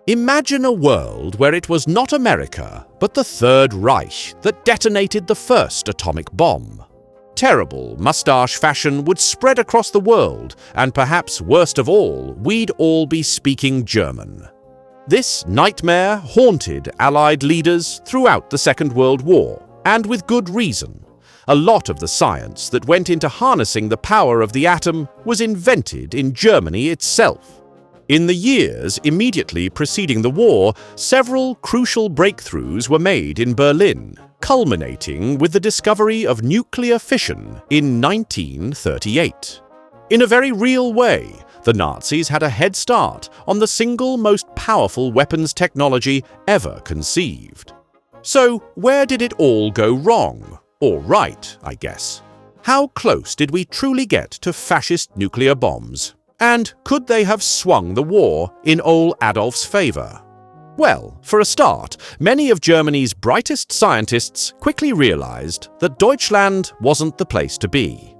Imagine a world where it was not America, but the Third Reich that detonated the first atomic bomb. Terrible mustache fashion would spread across the world, and perhaps worst of all, we'd all be speaking German. This nightmare haunted Allied leaders throughout the Second World War, and with good reason. A lot of the science that went into harnessing the power of the atom was invented in Germany itself. In the years immediately preceding the war, several crucial breakthroughs were made in Berlin, culminating with the discovery of nuclear fission in 1938. In a very real way, the Nazis had a head start on the single most powerful weapons technology ever conceived. So, where did it all go wrong? Or right, I guess. How close did we truly get to fascist nuclear bombs? And could they have swung the war in old Adolf's favor? Well, for a start, many of Germany's brightest scientists quickly realized that Deutschland wasn't the place to be.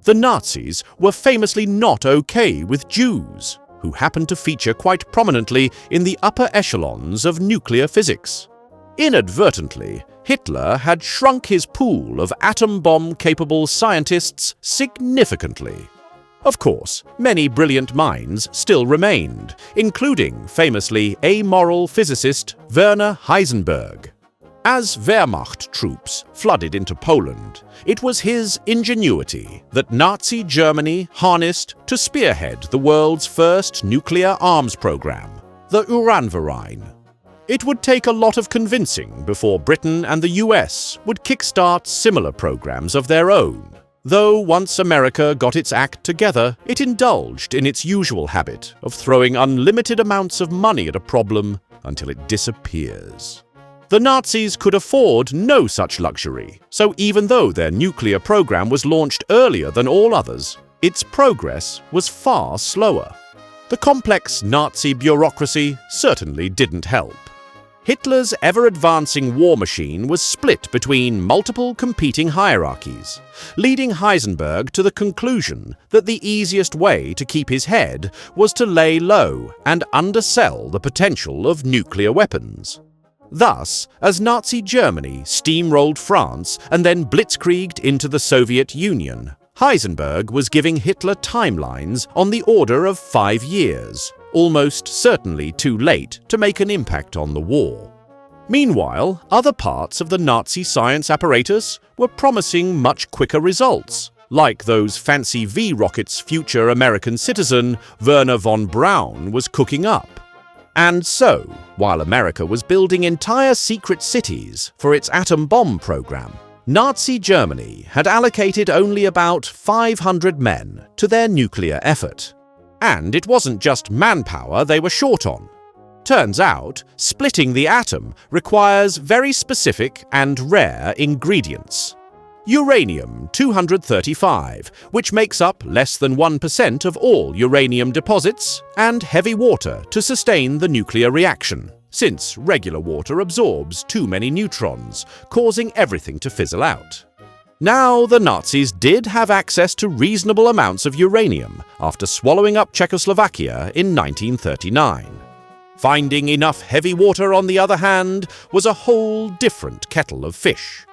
The Nazis were famously not okay with Jews, who happened to feature quite prominently in the upper echelons of nuclear physics. Inadvertently, Hitler had shrunk his pool of atom bomb-capable scientists significantly. Of course, many brilliant minds still remained, including famously amoral physicist Werner Heisenberg. As Wehrmacht troops flooded into Poland, it was his ingenuity that Nazi Germany harnessed to spearhead the world's first nuclear arms program, the Uranverein. It would take a lot of convincing before Britain and the US would kickstart similar programs of their own. Though once America got its act together, it indulged in its usual habit of throwing unlimited amounts of money at a problem until it disappears. The Nazis could afford no such luxury, so even though their nuclear program was launched earlier than all others, its progress was far slower. The complex Nazi bureaucracy certainly didn't help. Hitler's ever-advancing war machine was split between multiple competing hierarchies, leading Heisenberg to the conclusion that the easiest way to keep his head was to lay low and undersell the potential of nuclear weapons. Thus, as Nazi Germany steamrolled France and then blitzkrieged into the Soviet Union, Heisenberg was giving Hitler timelines on the order of 5 years, almost certainly too late to make an impact on the war. Meanwhile, other parts of the Nazi science apparatus were promising much quicker results, like those fancy V-rockets future American citizen Wernher von Braun was cooking up. And so, while America was building entire secret cities for its atom bomb program, Nazi Germany had allocated only about 500 men to their nuclear effort. And it wasn't just manpower they were short on. Turns out, splitting the atom requires very specific and rare ingredients. Uranium-235, which makes up less than 1% of all uranium deposits, and heavy water to sustain the nuclear reaction, since regular water absorbs too many neutrons, causing everything to fizzle out. Now, the Nazis did have access to reasonable amounts of uranium after swallowing up Czechoslovakia in 1939. Finding enough heavy water, on the other hand, was a whole different kettle of fish.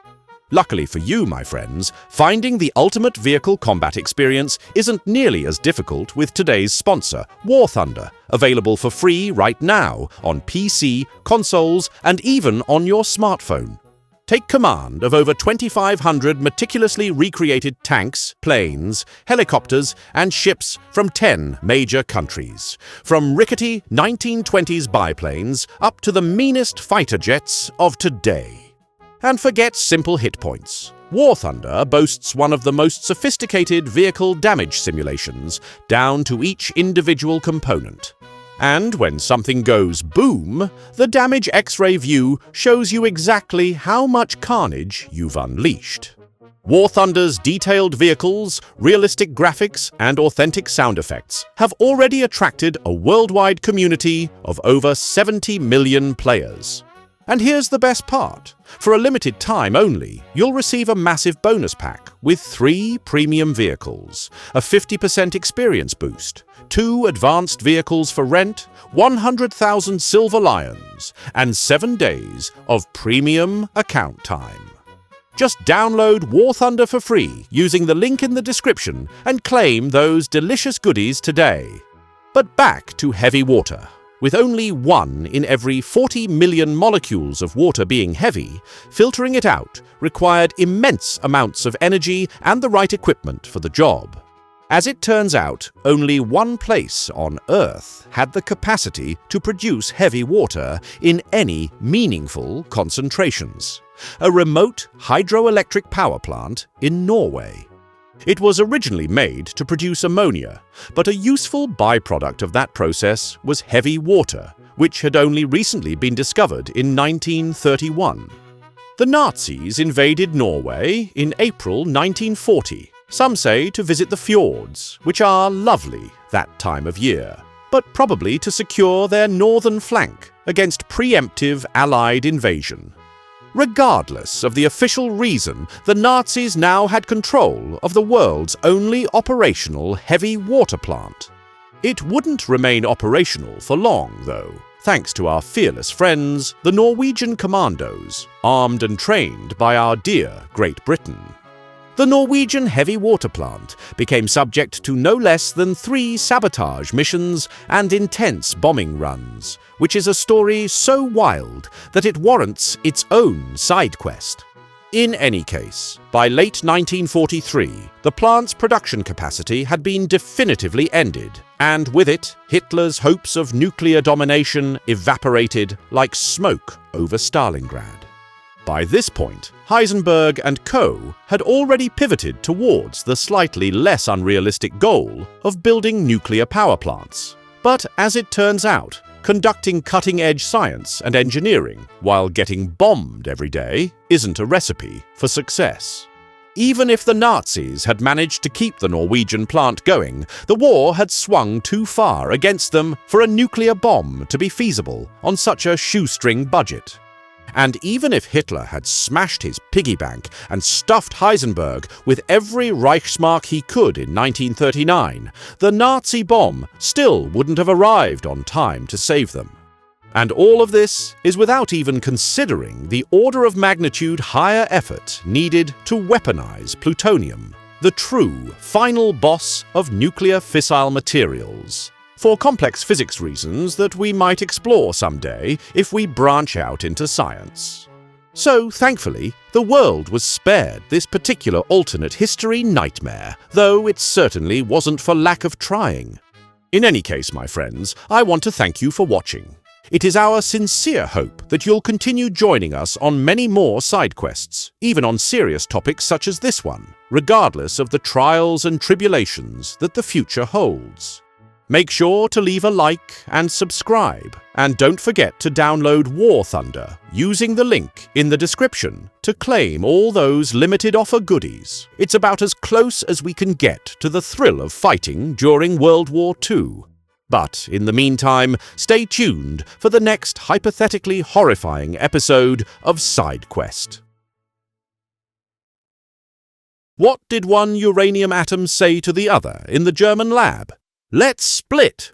Luckily for you, my friends, finding the ultimate vehicle combat experience isn't nearly as difficult with today's sponsor, War Thunder, available for free right now on PC, consoles, and even on your smartphone. Take command of over 2,500 meticulously recreated tanks, planes, helicopters, and ships from 10 major countries, from rickety 1920s biplanes up to the meanest fighter jets of today. And forget simple hit points. War Thunder boasts one of the most sophisticated vehicle damage simulations, down to each individual component. And when something goes boom, the damage X-ray view shows you exactly how much carnage you've unleashed. War Thunder's detailed vehicles, realistic graphics, and authentic sound effects have already attracted a worldwide community of over 70 million players. And here's the best part. For a limited time only, you'll receive a massive bonus pack with 3 premium vehicles, a 50% experience boost, 2 advanced vehicles for rent, 100,000 silver lions, and 7 days of premium account time. Just download War Thunder for free using the link in the description and claim those delicious goodies today. But back to heavy water. With only 1 in every 40 million molecules of water being heavy, filtering it out required immense amounts of energy and the right equipment for the job. As it turns out, only one place on Earth had the capacity to produce heavy water in any meaningful concentrations: a remote hydroelectric power plant in Norway. It was originally made to produce ammonia, but a useful byproduct of that process was heavy water, which had only recently been discovered in 1931. The Nazis invaded Norway in April 1940, some say to visit the fjords, which are lovely that time of year, but probably to secure their northern flank against preemptive Allied invasion. Regardless of the official reason, the Nazis now had control of the world's only operational heavy water plant. It wouldn't remain operational for long, though, thanks to our fearless friends, the Norwegian commandos, armed and trained by our dear Great Britain. The Norwegian heavy water plant became subject to no less than 3 sabotage missions and intense bombing runs, which is a story so wild that it warrants its own SideQuest. In any case, by late 1943, the plant's production capacity had been definitively ended, and with it, Hitler's hopes of nuclear domination evaporated like smoke over Stalingrad. By this point, Heisenberg and co. had already pivoted towards the slightly less unrealistic goal of building nuclear power plants. But as it turns out, conducting cutting-edge science and engineering while getting bombed every day isn't a recipe for success. Even if the Nazis had managed to keep the Norwegian plant going, the war had swung too far against them for a nuclear bomb to be feasible on such a shoestring budget. And even if Hitler had smashed his piggy bank and stuffed Heisenberg with every Reichsmark he could in 1939, the Nazi bomb still wouldn't have arrived on time to save them. And all of this is without even considering the order of magnitude higher effort needed to weaponize plutonium, the true final boss of nuclear fissile materials, for complex physics reasons that we might explore someday if we branch out into science. So, thankfully, the world was spared this particular alternate history nightmare, though it certainly wasn't for lack of trying. In any case, my friends, I want to thank you for watching. It is our sincere hope that you'll continue joining us on many more side quests, even on serious topics such as this one, regardless of the trials and tribulations that the future holds. Make sure to leave a like and subscribe, and don't forget to download War Thunder using the link in the description to claim all those limited offer goodies. It's about as close as we can get to the thrill of fighting during World War II. But in the meantime, stay tuned for the next hypothetically horrifying episode of SideQuest. What did one uranium atom say to the other in the German lab? Let's split!